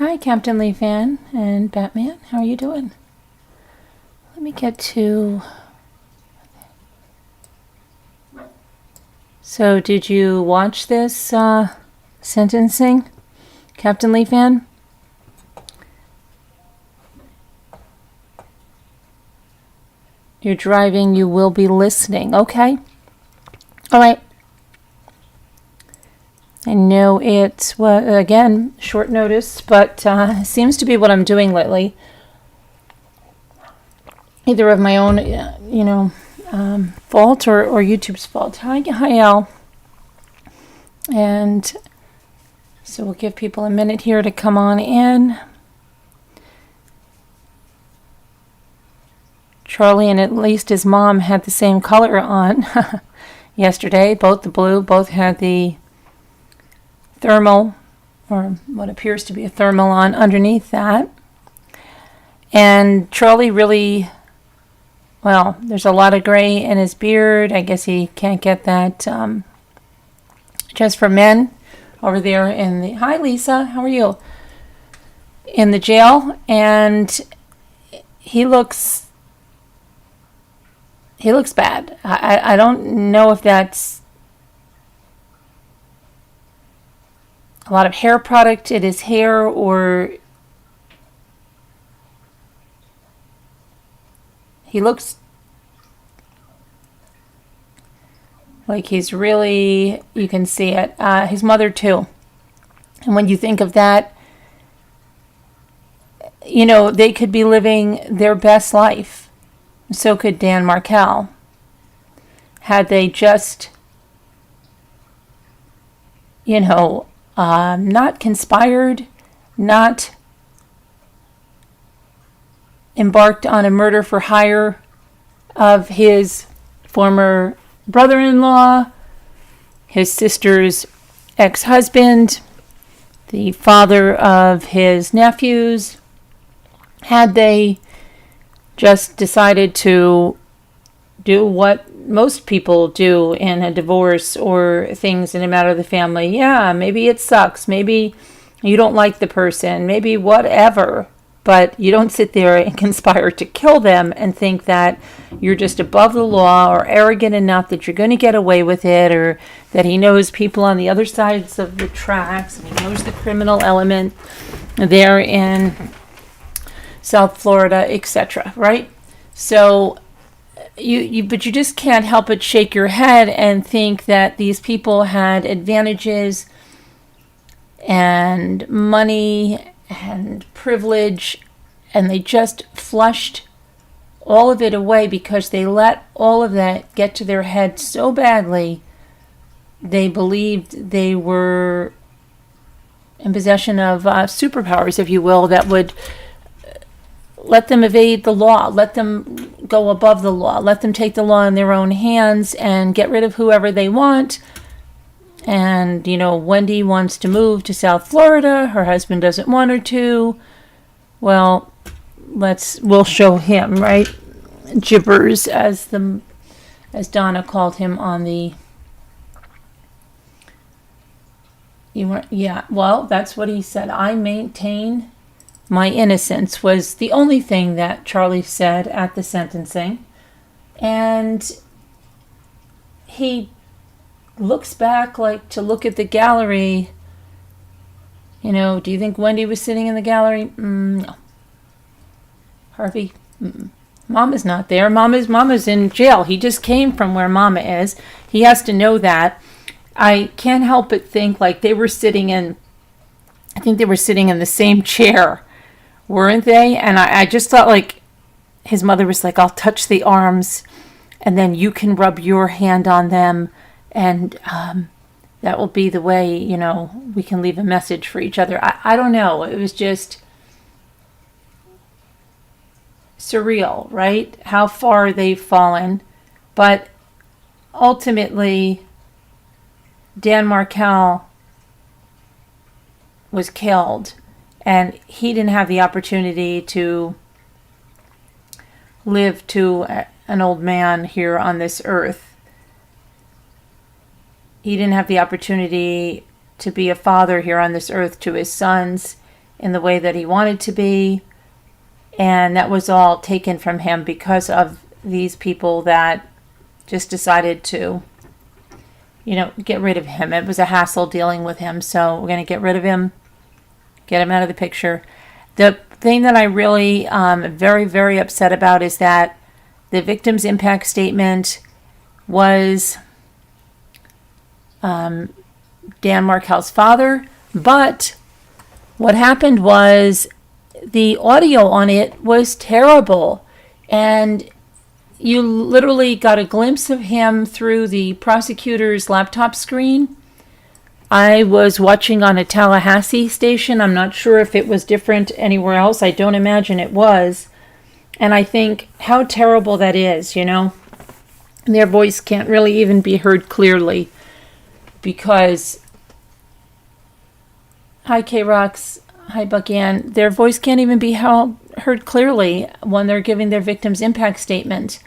Hi, Captain Lee Fan and Batman. How are you doing? Let me get to... So, did you watch this sentencing, Captain Lee Fan? You're driving, you will be listening. Okay. All right. I know it's, well, again, short notice, but seems to be what I'm doing lately. Either of my own, fault or YouTube's fault. Hi, Al. And so we'll give people a minute here to come on in. Charlie and at least his mom had the same color on yesterday. Both the blue, both had the thermal, or what appears to be a thermal on underneath that. And Charlie really, well, there's a lot of gray in his beard. I guess he can't get that just for men over there in the, hi Lisa, how are you? In the jail. And he looks bad. I don't know if that's a lot of hair product in his hair, or he looks like he's really, you can see it. His mother too. And when you think of that, they could be living their best life. So could Dan Markel. Had they just, not conspired, not embarked on a murder for hire of his former brother-in-law, his sister's ex-husband, the father of his nephews. Had they just decided to do what most people do in a divorce or things in a matter of the family. Yeah, maybe it sucks. Maybe you don't like the person. Maybe whatever. But you don't sit there and conspire to kill them and think that you're just above the law or arrogant enough that you're going to get away with it, or that he knows people on the other sides of the tracks and he knows the criminal element there in South Florida, etc. Right? So but you just can't help but shake your head and think that these people had advantages and money and privilege, and they just flushed all of it away because they let all of that get to their head so badly. They believed they were in possession of superpowers, if you will, that would let them evade the law, let them go above the law, let them take the law in their own hands and get rid of whoever they want. And, Wendy wants to move to South Florida. Her husband doesn't want her to. Well, we'll show him, right? Gibbers, as Donna called him on the... well, that's what he said. I maintain my innocence was the only thing that Charlie said at the sentencing. And he looks back to look at the gallery. Do you think Wendy was sitting in the gallery? No. Harvey? Mama's not there. Mama's in jail. He just came from where Mama is. He has to know that. I can't help but think they were sitting in, I think they were sitting in the same chair, weren't they? And I just thought his mother was I'll touch the arms and then you can rub your hand on them, and that will be the way, we can leave a message for each other. I don't know. It was just surreal, right? How far they've fallen. But ultimately, Dan Markel was killed, and he didn't have the opportunity to live to an old man here on this earth. He didn't have the opportunity to be a father here on this earth to his sons in the way that he wanted to be. And that was all taken from him because of these people that just decided to, get rid of him. It was a hassle dealing with him. So we're going to get rid of him, get him out of the picture. The thing that I really am very, very upset about is that the victim's impact statement was Dan Markel's father, but what happened was the audio on it was terrible, and you literally got a glimpse of him through the prosecutor's laptop screen. I was watching on a Tallahassee station. I'm not sure if it was different anywhere else. I don't imagine it was. And I think how terrible that is, Their voice can't really even be heard clearly because, hi K-Rox, hi Buckann, their voice can't even be heard clearly when they're giving their victim's impact statement.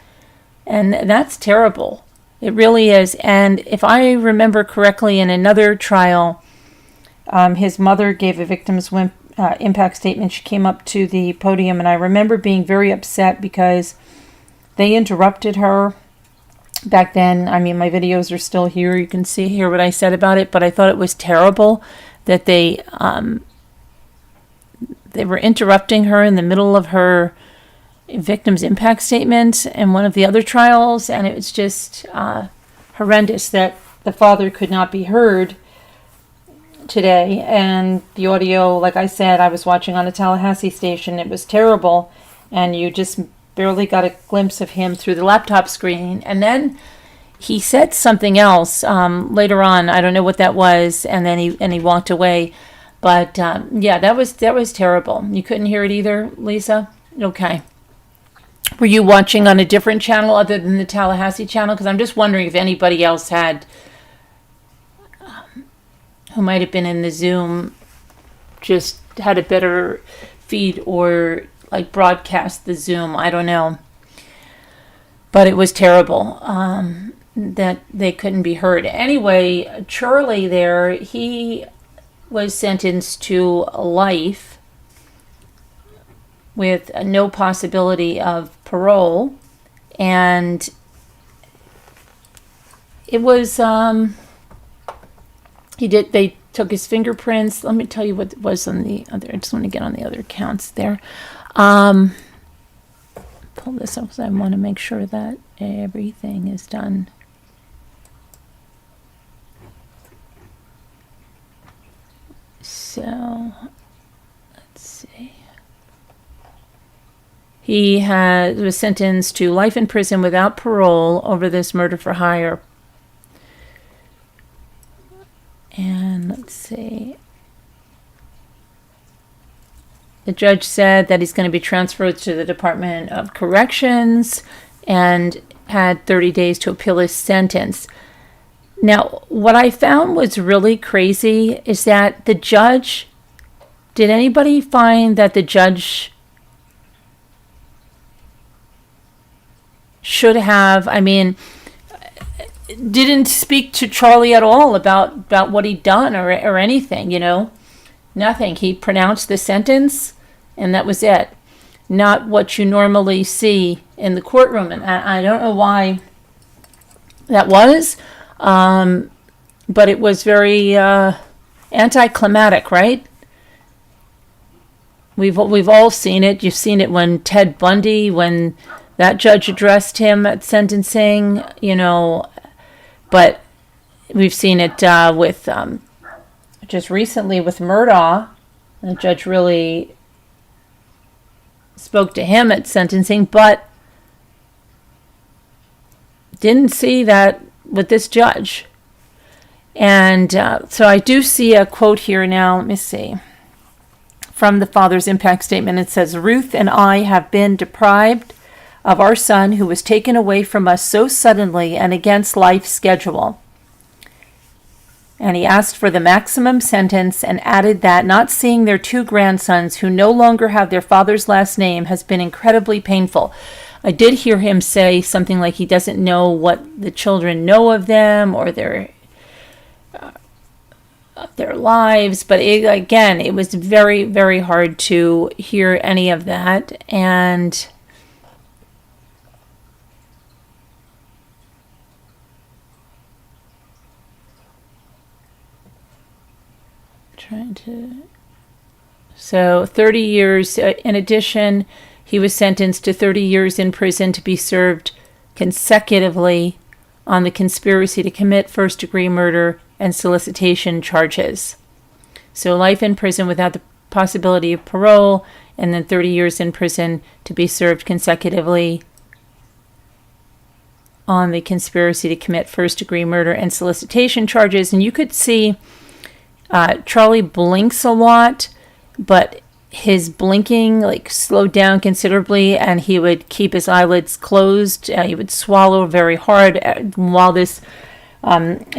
And that's terrible. It really is. And if I remember correctly, in another trial, his mother gave a victim's impact statement. She came up to the podium, and I remember being very upset because they interrupted her. Back then, my videos are still here. You can hear what I said about it, but I thought it was terrible that they were interrupting her in the middle of her victim's impact statement in one of the other trials, and it was just horrendous that the father could not be heard today. And the audio, like I said, I was watching on a Tallahassee station. It was terrible, and you just barely got a glimpse of him through the laptop screen. And then he said something else later on. I don't know what that was, and then he walked away. But yeah, that was terrible. You couldn't hear it either, Lisa? Okay. Were you watching on a different channel other than the Tallahassee channel? Because I'm just wondering if anybody else had, who might have been in the Zoom, just had a better feed or like broadcast the Zoom. I don't know. But it was terrible that they couldn't be heard. Anyway, Charlie there, he was sentenced to life with no possibility of parole, and it was they took his fingerprints. Let me tell you what it was on the other. I just want to get on the other counts there. Pull this up because I want to make sure that everything is done. So let's see. He was sentenced to life in prison without parole over this murder for hire. And let's see. The judge said that he's going to be transferred to the Department of Corrections and had 30 days to appeal his sentence. Now, what I found was really crazy is that the judge, did anybody find that the judge should have, didn't speak to Charlie at all about what he'd done or anything, Nothing. He pronounced the sentence, and that was it. Not what you normally see in the courtroom. And I don't know why that was, but it was very anticlimactic, right? We've all seen it. You've seen it when Ted Bundy, when that judge addressed him at sentencing, but we've seen it with just recently with Murdaugh. The judge really spoke to him at sentencing, but didn't see that with this judge. And so I do see a quote here now. Let me see. From the father's impact statement, it says, "Ruth and I have been deprived of our son who was taken away from us so suddenly and against life's schedule." And he asked for the maximum sentence and added that not seeing their two grandsons who no longer have their father's last name has been incredibly painful. I did hear him say something like he doesn't know what the children know of them or their their lives. But again, it was very, very hard to hear any of that. And so 30 years. In addition, he was sentenced to 30 years in prison to be served consecutively on the conspiracy to commit first-degree murder and solicitation charges. So life in prison without the possibility of parole, and then 30 years in prison to be served consecutively on the conspiracy to commit first-degree murder and solicitation charges. And you could see Charlie blinks a lot, but his blinking slowed down considerably, and he would keep his eyelids closed. He would swallow very hard while this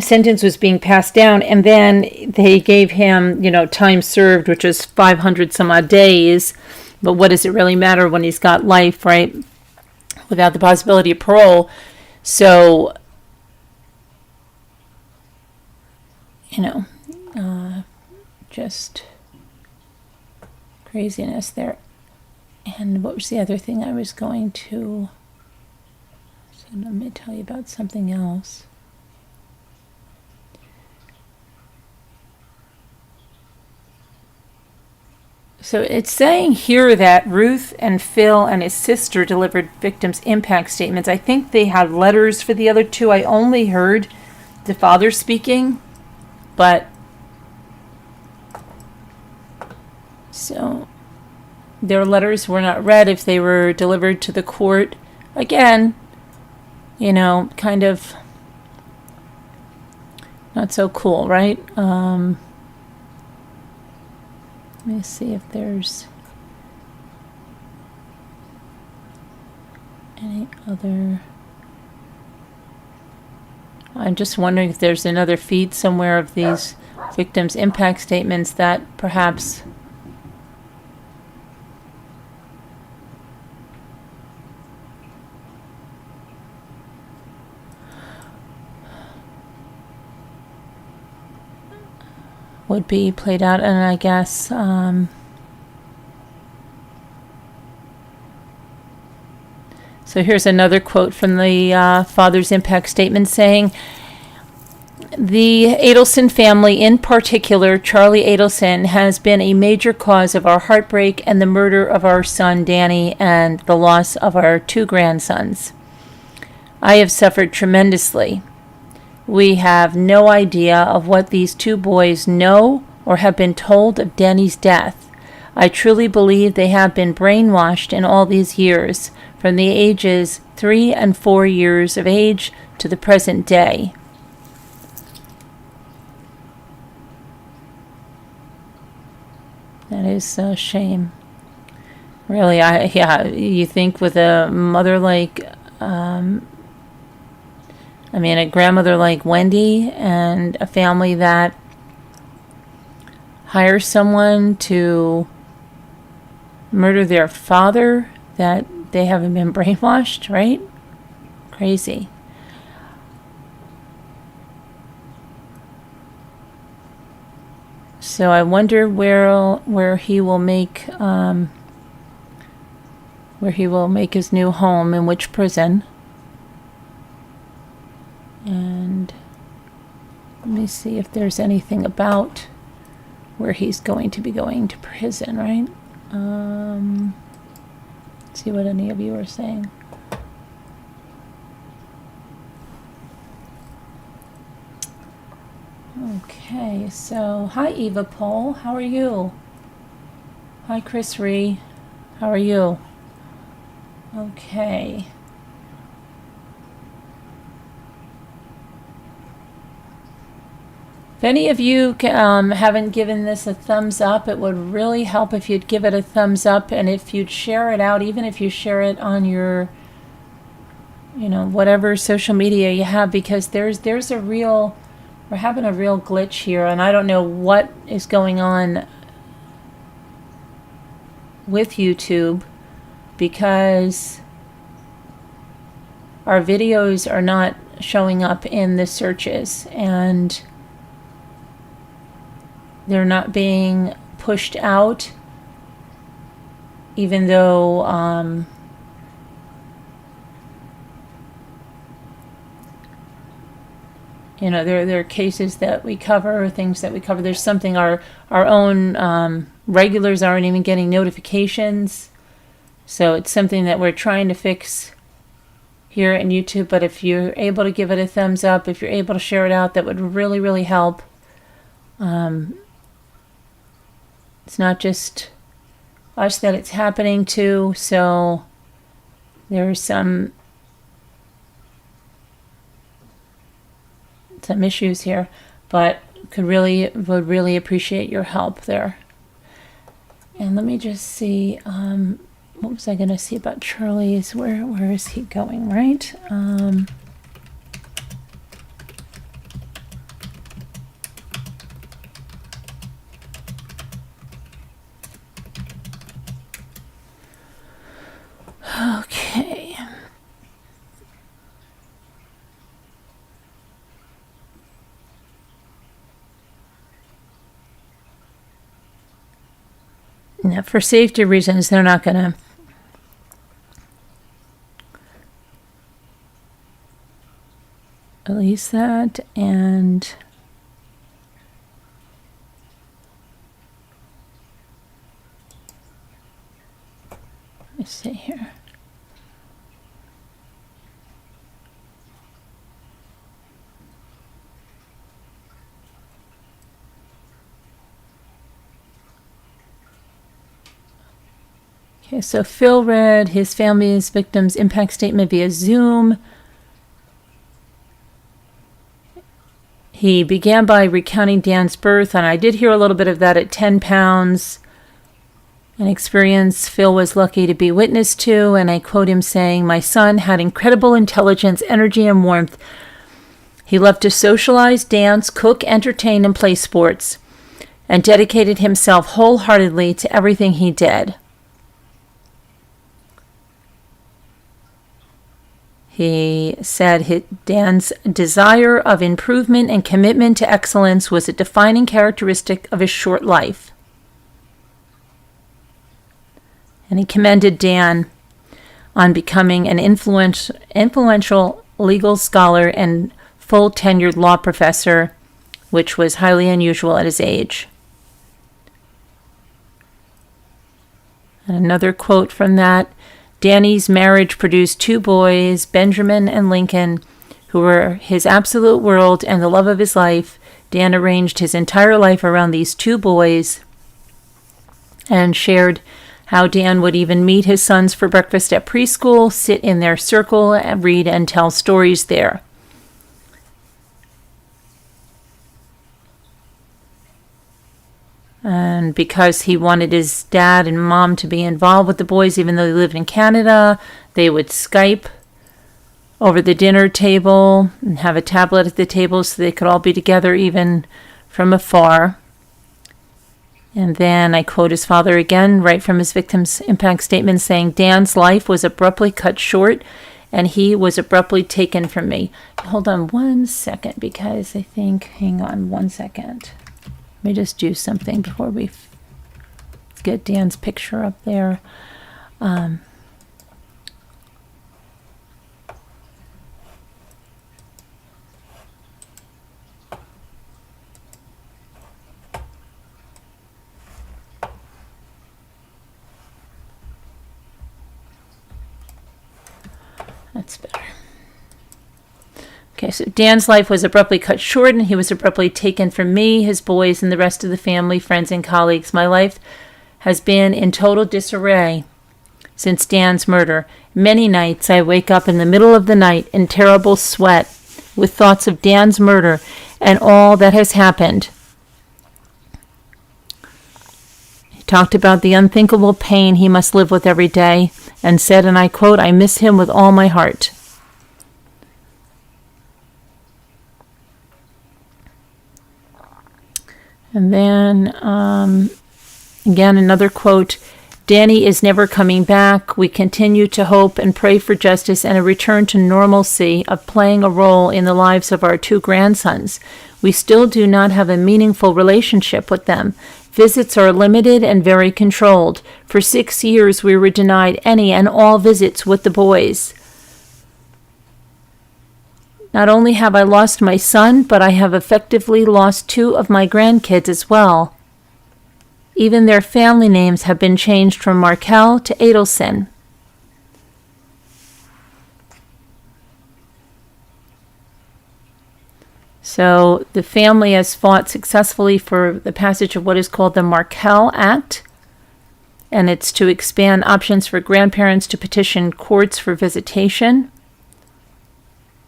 sentence was being passed down. And then they gave him, time served, which is 500 some odd days. But what does it really matter when he's got life, right? Without the possibility of parole. So, just craziness there. And what was the other thing I was going to... So let me tell you about something else. So it's saying here that Ruth and Phil and his sister delivered victims' impact statements. I think they had letters for the other two. I only heard the father speaking, but... So their letters were not read if they were delivered to the court. Again, kind of not so cool, right? Let me see if there's any other... I'm just wondering if there's another feed somewhere of these victims' impact statements that perhaps... would be played out. And I guess so here's another quote from the father's impact statement saying, "The Adelson family, in particular Charlie Adelson, has been a major cause of our heartbreak and the murder of our son Danny and the loss of our two grandsons. I have suffered tremendously. We have no idea of what these two boys know or have been told of Danny's death. I truly believe they have been brainwashed in all these years, from the ages 3 and 4 years of age to the present day." That is a shame. Really, you think with a mother like... a grandmother like Wendy and a family that hires someone to murder their father, that they haven't been brainwashed, right? Crazy. So I wonder where he will make his new home, in which prison. And let me see if there's anything about where he's going to be going to prison, right? See what any of you are saying. Okay, so hi Eva Pohl, how are you? Hi Chris Ree, how are you? Okay. If any of you haven't given this a thumbs up, it would really help if you'd give it a thumbs up, and if you'd share it out, even if you share it on your, whatever social media you have, because we're having a real glitch here, and I don't know what is going on with YouTube, because our videos are not showing up in the searches, and they're not being pushed out, even though there are cases that we cover, things that we cover. There's something our own regulars aren't even getting notifications. So it's something that we're trying to fix here in YouTube. But if you're able to give it a thumbs up, if you're able to share it out, that would really, really help. It's not just us that it's happening to. So there's some issues here, but would really appreciate your help there. And let me just see, what was I going to see about Charlie's? Where is he going, right? Okay. Now, for safety reasons, they're not going to release that. And let's see here. Okay, so Phil read his family's victims' impact statement via Zoom. He began by recounting Dan's birth, and I did hear a little bit of that at 10 pounds. An experience Phil was lucky to be witness to, and I quote him saying, "My son had incredible intelligence, energy, and warmth. He loved to socialize, dance, cook, entertain, and play sports, and dedicated himself wholeheartedly to everything he did." He said Dan's desire of improvement and commitment to excellence was a defining characteristic of his short life. And he commended Dan on becoming an influential legal scholar and full tenured law professor, which was highly unusual at his age. And another quote from that: "Danny's marriage produced two boys, Benjamin and Lincoln, who were his absolute world and the love of his life. Dan arranged his entire life around these two boys," and shared how Dan would even meet his sons for breakfast at preschool, sit in their circle, and read and tell stories there. And because he wanted his dad and mom to be involved with the boys, even though they lived in Canada, they would Skype over the dinner table and have a tablet at the table so they could all be together even from afar. And then I quote his father again, right from his victim's impact statement, saying, "Dan's life was abruptly cut short, and he was abruptly taken from me." Hold on 1 second, because I think, hang on 1 second. Let me just do something before we get Dan's picture up there. That's better. Okay, so Dan's life was abruptly cut short, and he was abruptly taken from me, his boys, and the rest of the family, friends, and colleagues. My life has been in total disarray since Dan's murder. Many nights I wake up in the middle of the night in terrible sweat with thoughts of Dan's murder and all that has happened. He talked about the unthinkable pain he must live with every day and said, and I quote, "I miss him with all my heart." And then, again, another quote: Danny is never coming back. We continue to hope and pray for justice and a return to normalcy of playing a role in the lives of our 2 grandsons. We still do not have a meaningful relationship with them. Visits are limited and very controlled. For 6 years, we were denied any and all visits with the boys. Not only have I lost my son, but I have effectively lost 2 of my grandkids as well. Even their family names have been changed from Markel to Adelson. So the family has fought successfully for the passage of what is called the Markel Act, and it's to expand options for grandparents to petition courts for visitation.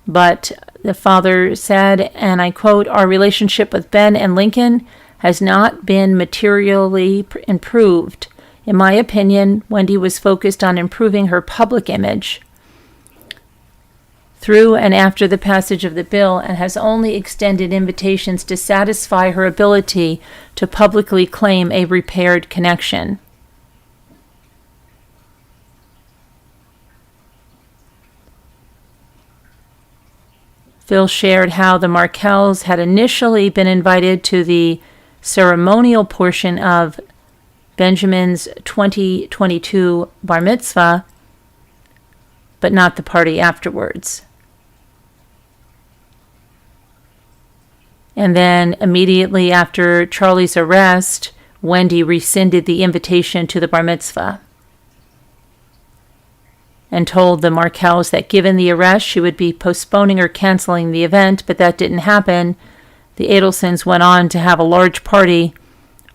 But the father said, and I quote, "Our relationship with Ben and Lincoln has not been materially improved. In my opinion, Wendy was focused on improving her public image through and after the passage of the bill and has only extended invitations to satisfy her ability to publicly claim a repaired connection." Phil shared how the Markels had initially been invited to the ceremonial portion of Benjamin's 2022 bar mitzvah, but not the party afterwards. And then immediately after Charlie's arrest, Wendy rescinded the invitation to the bar mitzvah and told the Markels that given the arrest, she would be postponing or canceling the event, but that didn't happen. The Adelsons went on to have a large party,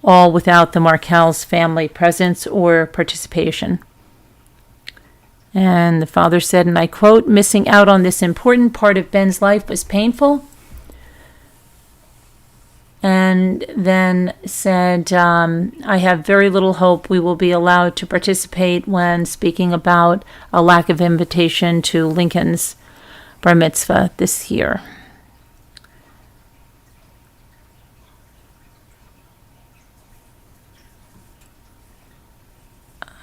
all without the Markels' family presence or participation. And the father said, and I quote, "Missing out on this important part of Ben's life was painful." And then said, "I have very little hope we will be allowed to participate," when speaking about a lack of invitation to Lincoln's bar mitzvah this year.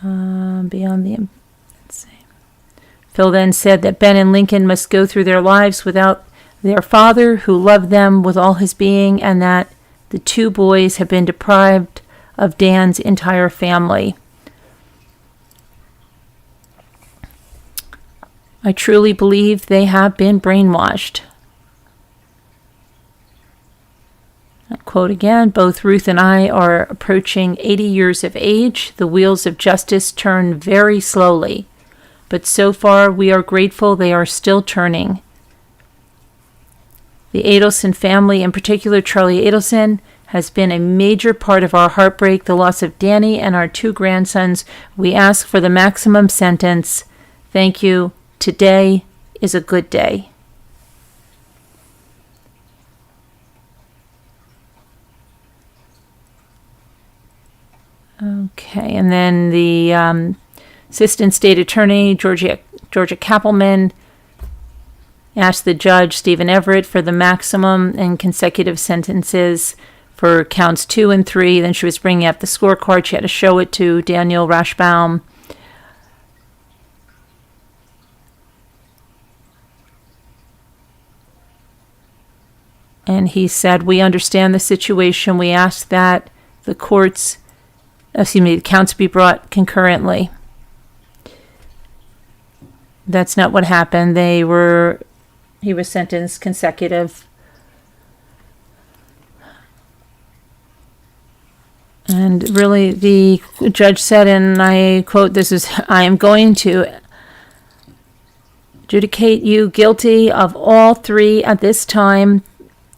Beyond the... Let's see. Phil then said that Ben and Lincoln must go through their lives without their father, who loved them with all his being, and that the 2 boys have been deprived of Dan's entire family. "I truly believe they have been brainwashed." I quote again, "Both Ruth and I are approaching 80 years of age. The wheels of justice turn very slowly, but so far we are grateful they are still turning. The Adelson family, in particular Charlie Adelson, has been a major part of our heartbreak, the loss of Danny and our 2 grandsons. We ask for the maximum sentence. Thank you. Today is a good day." Okay, and then the Assistant State Attorney, Georgia Kappelman, asked the judge, Stephen Everett, for the maximum and consecutive sentences for counts 2 and 3. Then she was bringing up the scorecard. She had to show it to Daniel Rashbaum. And he said, "We understand the situation. We ask that the counts be brought concurrently." That's not what happened. He was sentenced consecutive. And really, the judge said, and I quote, "I am going to adjudicate you guilty of all 3 at this time.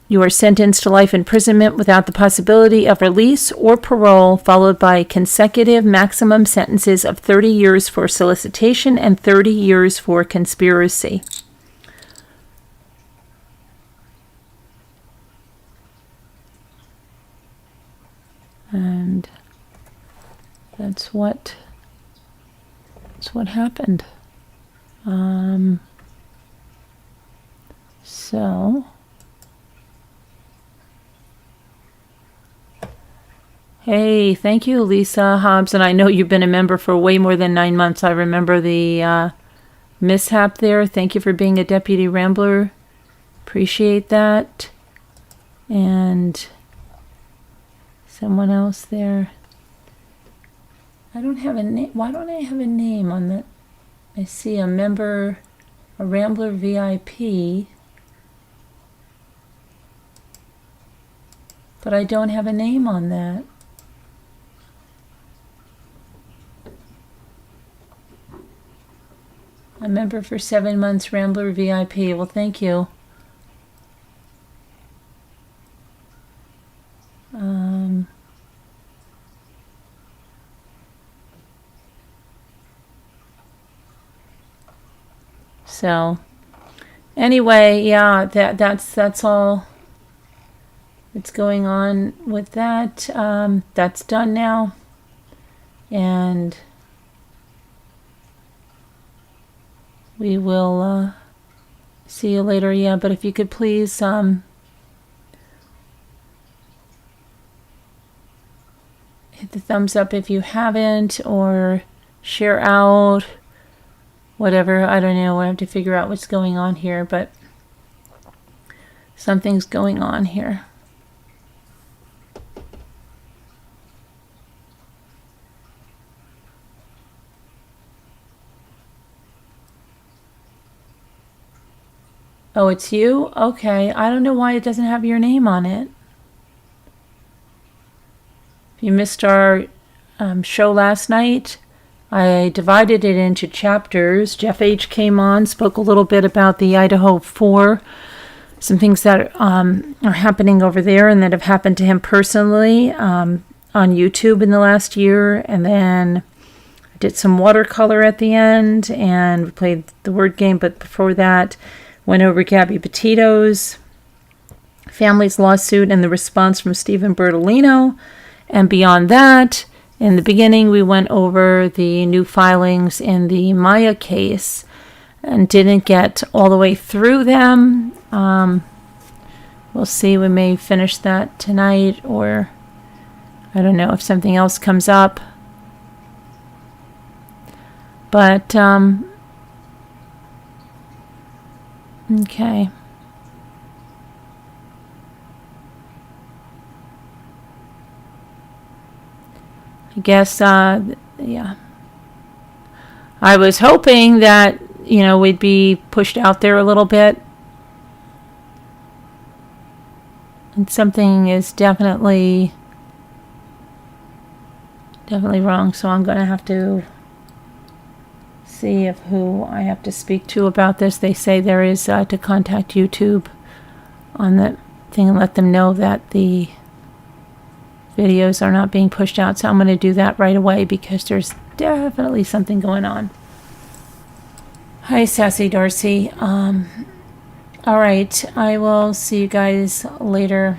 You are sentenced to life imprisonment without the possibility of release or parole, followed by consecutive maximum sentences of 30 years for solicitation and 30 years for conspiracy." And that's what happened. So Hey, thank you, Lisa Hobbs. And I know you've been a member for way more than 9 months. I remember the mishap there. Thank you for being a Deputy Rambler. Appreciate that. And someone else there. I don't have a name. Why don't I have a name on that? I see a member, a Rambler VIP. But I don't have a name on that. A member for 7 months, Rambler VIP. Well, thank you. So, anyway, yeah, that's all that's going on with that. That's done now, and we will see you later. Yeah, but if you could please hit the thumbs up if you haven't, or share out, whatever. I don't know. I have to figure out what's going on here, but something's going on here. Oh, it's you? Okay. I don't know why it doesn't have your name on it. If you missed our show last night, I divided it into chapters. Jeff H. came on, spoke a little bit about the Idaho 4, some things that are happening over there and that have happened to him personally on YouTube in the last year. And then I did some watercolor at the end, and we played the word game. But before that, went over Gabby Petito's family's lawsuit and the response from Stephen Bertolino. And beyond that, in the beginning, we went over the new filings in the Maya case and didn't get all the way through them. We'll see. We may finish that tonight, or I don't know if something else comes up. But, okay. I guess, yeah. I was hoping that, we'd be pushed out there a little bit. And something is definitely wrong. So I'm going to have to see who I have to speak to about this. They say there is to contact YouTube on the thing and let them know that the videos are not being pushed out. So I'm going to do that right away because there's definitely something going on. Hi, Sassy Darcy. All right. I will see you guys later.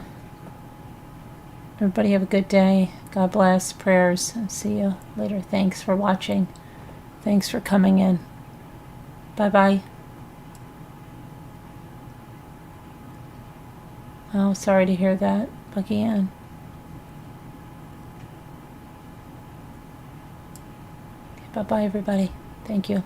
Everybody have a good day. God bless. Prayers. I'll see you later. Thanks for watching. Thanks for coming in. Bye-bye. Oh, sorry to hear that, Bucky Ann. Bye-bye, everybody. Thank you.